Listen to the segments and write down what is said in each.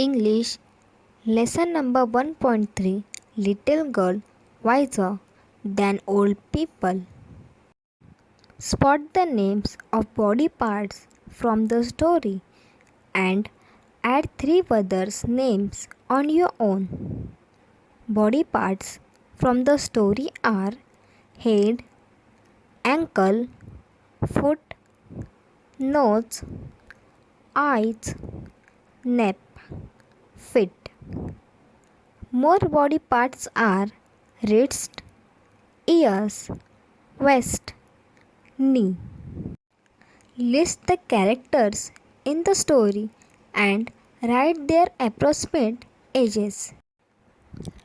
English Lesson number 1.3 Little Girl Wiser Than Old People. Spot the names of body parts from the story and add 3 others' names on your own. Body parts from the story are head, ankle, foot, nose, eyes, neck, feet. More body parts are wrist, ears, waist, knee. List the characters in the story and write their approximate ages.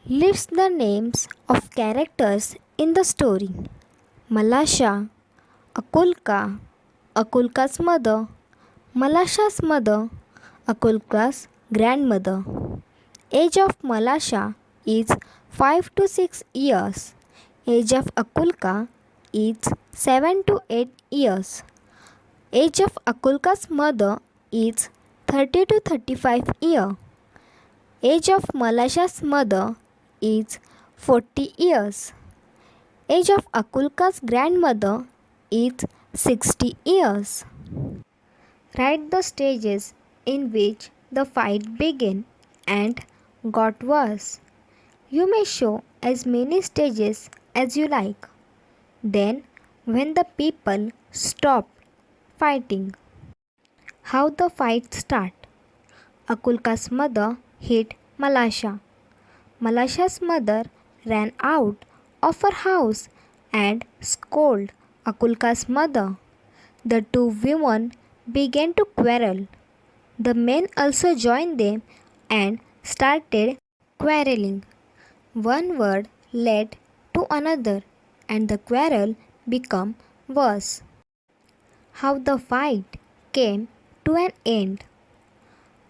List the names of characters in the story. Malasha, Akulka, Akulka's mother, Malasha's mother, Akulka's grandmother. Age of Malasha is 5 to 6 years. Age of Akulka is 7 to 8 years. Age of Akulka's mother is 30 to 35 years. Age of Malasha's mother is 40 years. Age of Akulka's grandmother is 60 years. Write the stages in which the fight began and got worse. You may show as many stages as you like. Then, when the people stopped fighting. How the fight started. Akulka's mother hit Malasha. Malasha's mother ran out of her house and scolded Akulka's mother. The two women began to quarrel. The men also joined them and started quarreling. One word led to another and the quarrel became worse. How the fight came to an end.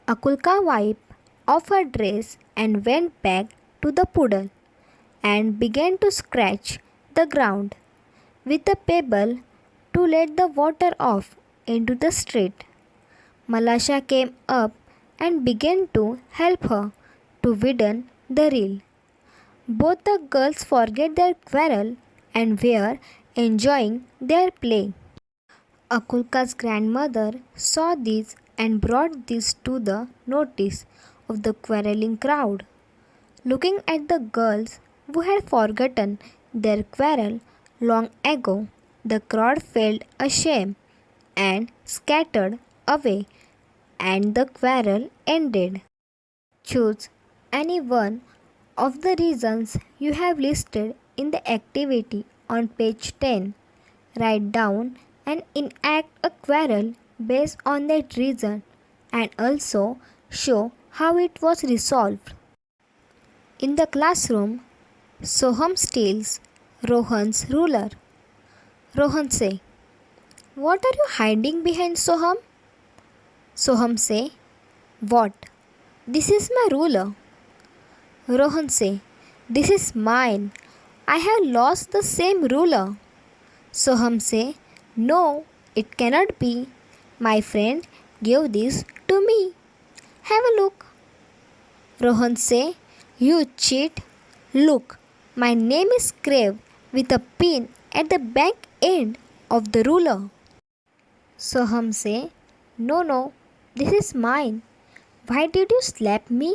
Akulka wiped off her dress and went back to the puddle and began to scratch the ground with a pebble to let the water off into the street. Malasha came up and began to help her to widen the reel. Both the girls forget their quarrel and were enjoying their play. Akulka's grandmother saw this and brought this to the notice of the quarreling crowd. Looking at the girls who had forgotten their quarrel long ago, the crowd felt ashamed and scattered away, and the quarrel ended. Choose any one of the reasons you have listed in the activity on page 10. Write down and enact a quarrel based on that reason and also show how it was resolved. In the classroom, Soham steals Rohan's ruler. Rohan say, "What are you hiding behind, Soham?" Soham say, "What? This is my ruler." Rohan say, "This is mine. I have lost the same ruler." Soham say, "No, it cannot be. My friend gave this to me. Have a look." Rohan say, "You cheat. Look, my name is carved with a pin at the back end of the ruler." Soham say, No, this is mine. Why did you slap me?"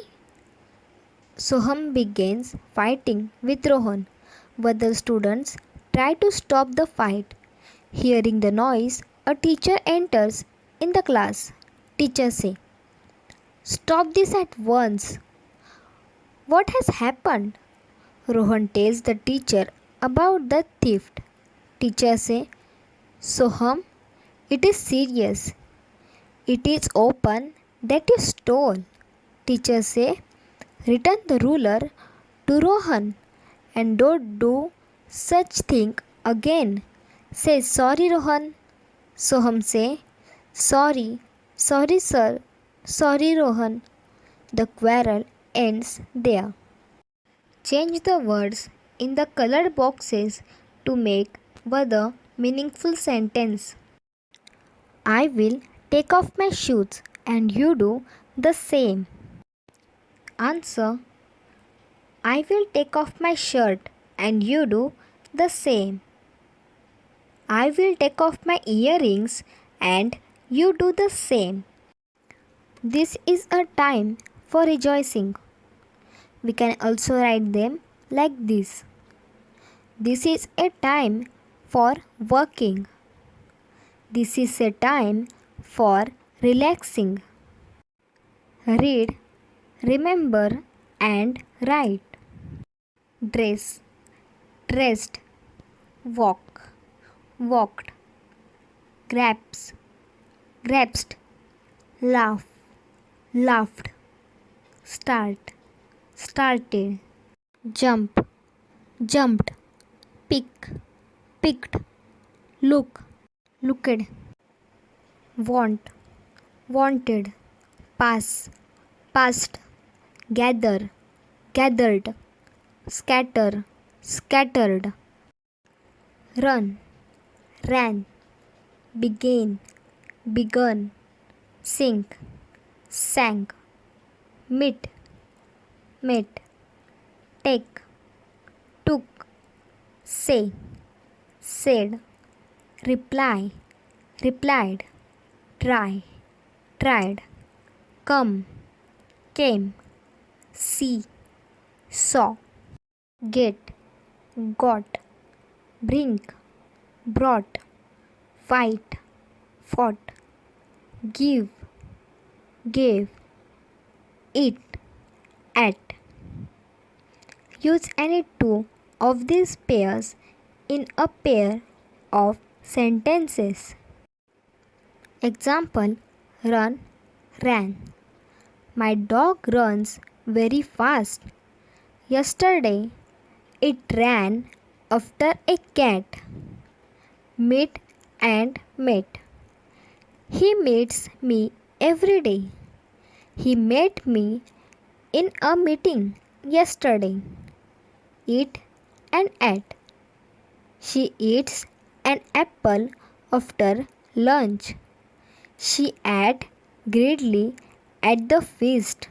Soham begins fighting with Rohan, but the students try to stop the fight. Hearing the noise, a teacher enters in the class. Teacher say, "Stop this at once. What has happened?" Rohan tells the teacher about the theft. Teacher say, "Soham, it is serious. It is open that you stole." Teacher say, "Return the ruler to Rohan and don't do such thing again. Say sorry, Rohan." Soham say, Sorry sir, sorry Rohan." The quarrel ends there. Change the words in the colored boxes to make further meaningful sentence. I will take off my shoes and you do the same. Answer: I will take off my shirt and you do the same. I will take off my earrings and you do the same. This is a time for rejoicing. We can also write them like this. This is a time for working. This is a time for relaxing. Read, remember, and write. Dress, dressed. Walk, walked. Grasp, grasped. Laugh, laughed. Start, started. Jump, jumped. Pick, picked. Look, looked. Want, wanted. Pass, passed. Gather, gathered. Scatter, scattered. Run, ran. Begin, begun. Sink, sank. Meet, met. Take, took. Say, said. Reply, replied. Try, tried. Come, came. See, saw. Get, got. Bring, brought. Fight, fought. Give, gave. Eat, ate. Use any two of these pairs in a pair of sentences. Example: run, ran. My dog runs very fast. Yesterday, it ran after a cat. Meet and met. He meets me every day. He met me in a meeting yesterday. Eat and ate. She eats an apple after lunch. She ate greedily at the feast.